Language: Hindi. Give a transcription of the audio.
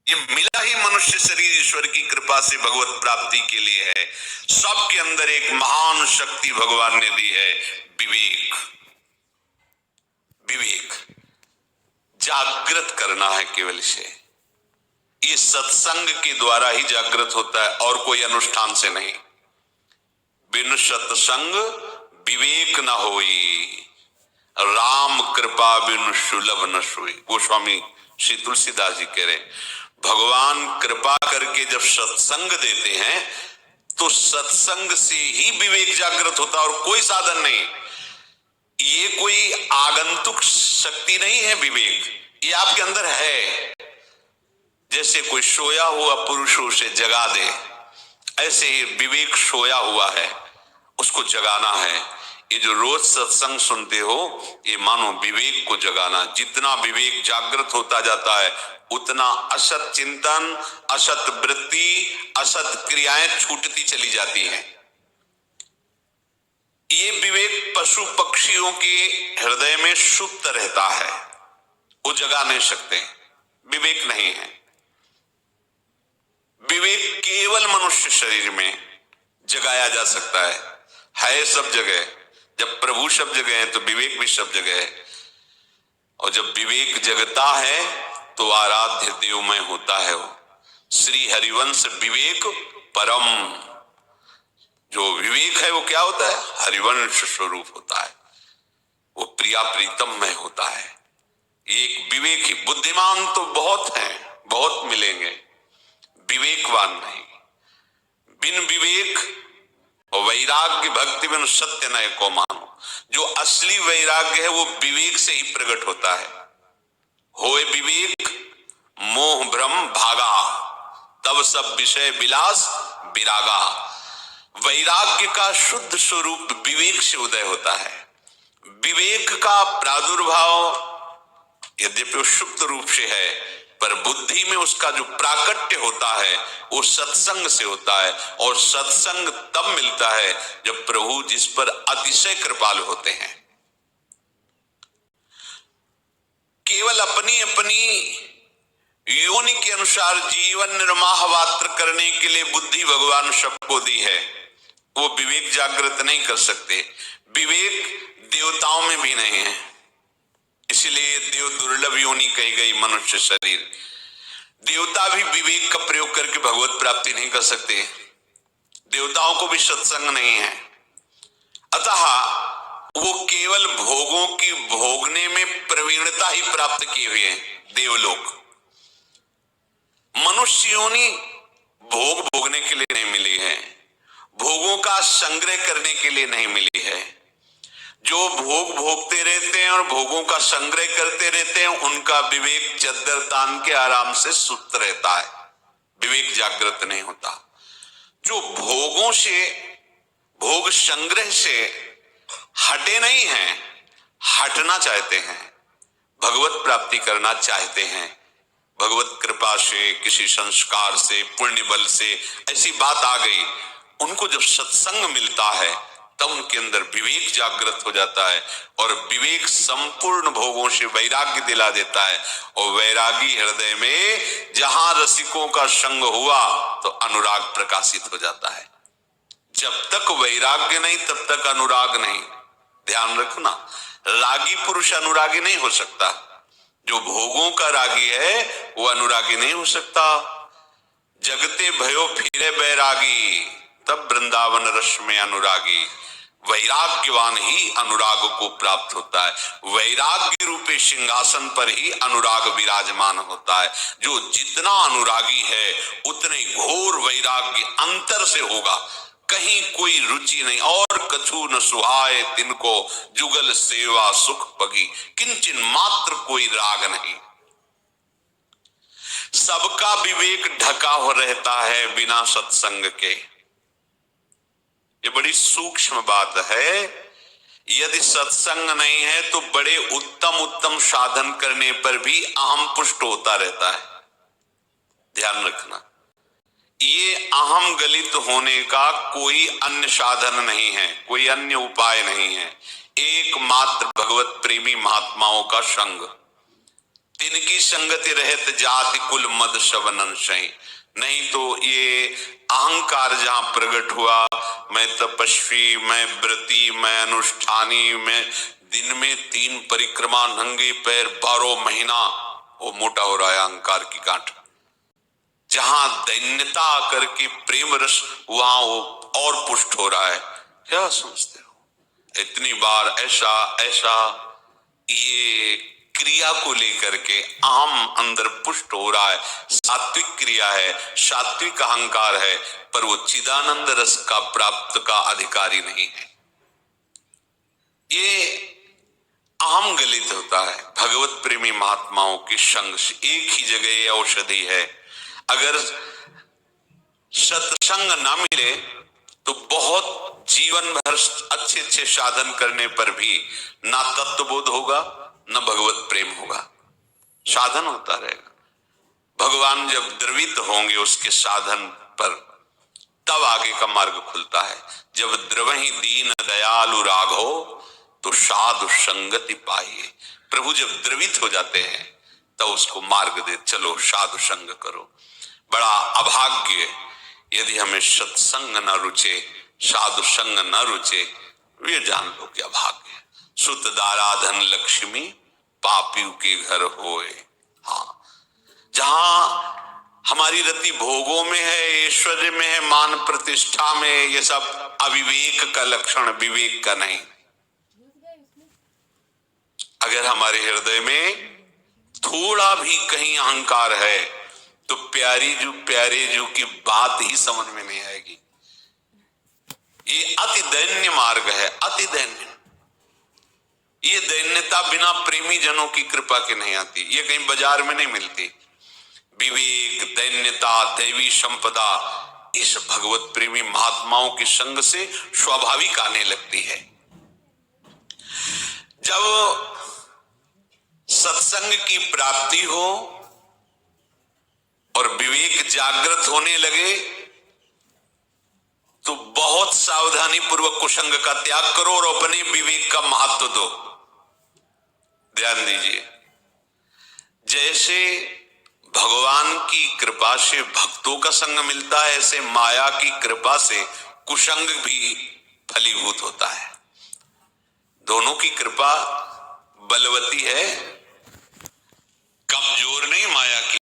ये मिला ही मनुष्य शरीर ईश्वर की कृपा से भगवत प्राप्ति के लिए है। सबके अंदर एक महान शक्ति भगवान ने दी है, विवेक। विवेक जागृत करना है केवल इसे। ये सत्संग के द्वारा ही जागृत होता है और कोई अनुष्ठान से नहीं। बिन सत्संग विवेक न होई, राम कृपा बिन सुलभ न सोई। गोस्वामी श्री तुलसीदास जी कह रहे, भगवान कृपा करके जब सत्संग देते हैं तो सत्संग से ही विवेक जागृत होता है और कोई साधन नहीं। ये कोई आगंतुक शक्ति नहीं है विवेक, ये आपके अंदर है। जैसे कोई सोया हुआ पुरुष उसे जगा दे, ऐसे ही विवेक सोया हुआ है, उसको जगाना है। ये जो रोज सत्संग सुनते हो, ये मानो विवेक को जगाना। जितना विवेक जागृत होता जाता है उतना असत चिंतन, असत वृत्ति, असत क्रियाएं छूटती चली जाती हैं। ये विवेक पशु पक्षियों के हृदय में सुप्त रहता है, वो जगा नहीं सकते, विवेक नहीं है। विवेक केवल मनुष्य शरीर में जगाया जा सकता है सब जगह। जब प्रभु सब जगह है तो विवेक भी सब जगह है। और जब विवेक जगता है तो आराध्य देवमय होता है वो। श्री हरिवंश विवेक परम। जो विवेक है वो क्या होता है? हरिवंश स्वरूप होता है, वो प्रिया प्रीतम में होता है। एक विवेक ही। बुद्धिमान तो बहुत हैं, बहुत मिलेंगे, विवेकवान नहीं। बिन विवेक और वैराग्य भक्ति बिन सत्य नय को मानो। जो असली वैराग्य है वो विवेक से ही प्रकट होता है। होए विवेक मोह भ्रम भागा, तब सब विषय विलास विरागा। वैराग्य का शुद्ध स्वरूप विवेक से उदय होता है। विवेक का प्रादुर्भाव यद्यपि सुप्त रूप से है, पर बुद्धि में उसका जो प्राकट्य होता है वो सत्संग से होता है। और सत्संग तब मिलता है जब प्रभु जिस पर अतिशय कृपालु होते हैं। केवल अपनी अपनी योनि के अनुसार जीवन निर्वाह मात्र करने के लिए बुद्धि भगवान सबको दी है, वो विवेक जागृत नहीं कर सकते। विवेक देवताओं में भी नहीं है, इसलिए देव दुर्लभ योनि कही गई मनुष्य शरीर। देवता भी विवेक का प्रयोग करके भगवत प्राप्ति नहीं कर सकते, देवताओं को भी सत्संग नहीं है। अतः वो केवल भोगों की भोगने में प्रवीणता ही प्राप्त किए हुए हैं। देवलोक मनुष्य योनि भोग भोगने के लिए नहीं मिली है, भोगों का संग्रह करने के लिए नहीं मिली है। जो भोग भोगते रहते हैं और भोगों का संग्रह करते रहते हैं, उनका विवेक चद्दर तान के आराम से सुस्त रहता है, विवेक जागृत नहीं होता। जो भोगों से, भोग संग्रह से हटे नहीं हैं, हटना चाहते हैं, भगवत प्राप्ति करना चाहते हैं, भगवत कृपा से, किसी संस्कार से, पुण्य बल से ऐसी बात आ गई, उनको जब सत्संग मिलता है तब उनके अंदर विवेक जागृत हो जाता है। और विवेक संपूर्ण भोगों से वैराग्य दिला देता है। और वैरागी हृदय में जहां रसिकों का संग हुआ तो अनुराग प्रकाशित हो जाता है। जब तक वैराग्य नहीं तब तक अनुराग नहीं। ध्यान रखना, रागी पुरुष अनुरागी नहीं हो सकता, जो भोगों का रागी है वो अनुरागी नहीं हो सकता। जगते भयो फिरे बैरागी, तब वृंदावन रस में अनुरागी। वैराग्यवान ही अनुराग को प्राप्त होता है। वैराग्य रूपी सिंहासन पर ही अनुराग विराजमान होता है। जो जितना अनुरागी है उतने घोर वैराग्य अंतर से होगा, कहीं कोई रुचि नहीं। और कछु न सुहाए तिनको, जुगल सेवा सुख पगी, किंचन मात्र कोई राग नहीं। सबका विवेक ढका हो रहता है बिना सत्संग के। ये बड़ी सूक्ष्म बात है। यदि सत्संग नहीं है तो बड़े उत्तम उत्तम साधन करने पर भी अहम पुष्ट होता रहता है। ध्यान रखना, ये अहम गलित होने का कोई अन्य साधन नहीं है, कोई अन्य उपाय नहीं है। एकमात्र भगवत प्रेमी महात्माओं का संग, तिनकी संगति रहत जाति कुल मद शवनन सही। नहीं तो ये अहंकार जहां प्रकट हुआ, मैं तपस्वी, मैं व्रती, मैं अनुष्ठानी, मैं दिन में 3 परिक्रमा, नंगे पैर 12 महीना, वो मोटा हो रहा है अहंकार की गांठ। जहां दैन्यता आकर के प्रेम रस, वहां वो और पुष्ट हो रहा है। क्या समझते हो? इतनी बार ऐसा ऐसा ये क्रिया को लेकर के अहम अंदर पुष्ट हो रहा है। सात्विक क्रिया है, सात्विक अहंकार है, पर वो चिदानंद रस का प्राप्त का अधिकारी नहीं है। ये अहम गलित होता है। भगवत प्रेमी महात्माओं के संग से एक ही जगह ये औषधि है। अगर सत्संग ना मिले तो बहुत जीवन भर अच्छे अच्छे साधन करने पर भी ना तत्वबोध होगा, न भगवत प्रेम होगा। साधन होता रहेगा, भगवान जब द्रवित होंगे उसके साधन पर, तब आगे का मार्ग खुलता है। जब द्रवहि दीन दयालु राघो तो साधु संगति पाइए। प्रभु जब द्रवित हो जाते हैं तब उसको मार्ग दे, चलो साधु संग करो। बड़ा अभाग्य यदि हमें सत्संग न रुचे, साधु संग न रुचे, ये जान लो क्या भाग्य। सुत दाराधन लक्ष्मी पापियों के घर होए। हाँ, जहां हमारी रति भोगों में है, ऐश्वर्य में है, मान प्रतिष्ठा में, ये सब अविवेक का लक्षण, विवेक का नहीं। अगर हमारे हृदय में थोड़ा भी कहीं अहंकार है तो प्यारे जू की बात ही समझ में नहीं आएगी। ये अति दैन्य मार्ग है, अति दैन्य। ये दैन्यता बिना प्रेमी जनों की कृपा के नहीं आती, ये कहीं बाजार में नहीं मिलती। विवेक, दैन्यता, दैवी संपदा इस भगवत प्रेमी महात्माओं के संग से स्वाभाविक आने लगती है। जब सत्संग की प्राप्ति हो और विवेक जागृत होने लगे तो बहुत सावधानी पूर्वक कुसंग का त्याग करो और अपने विवेक का महत्व दो। ध्यान दीजिए, जैसे भगवान की कृपा से भक्तों का संग मिलता है, ऐसे माया की कृपा से कुसंग भी फलीभूत होता है। दोनों की कृपा बलवती है, कमजोर नहीं माया की।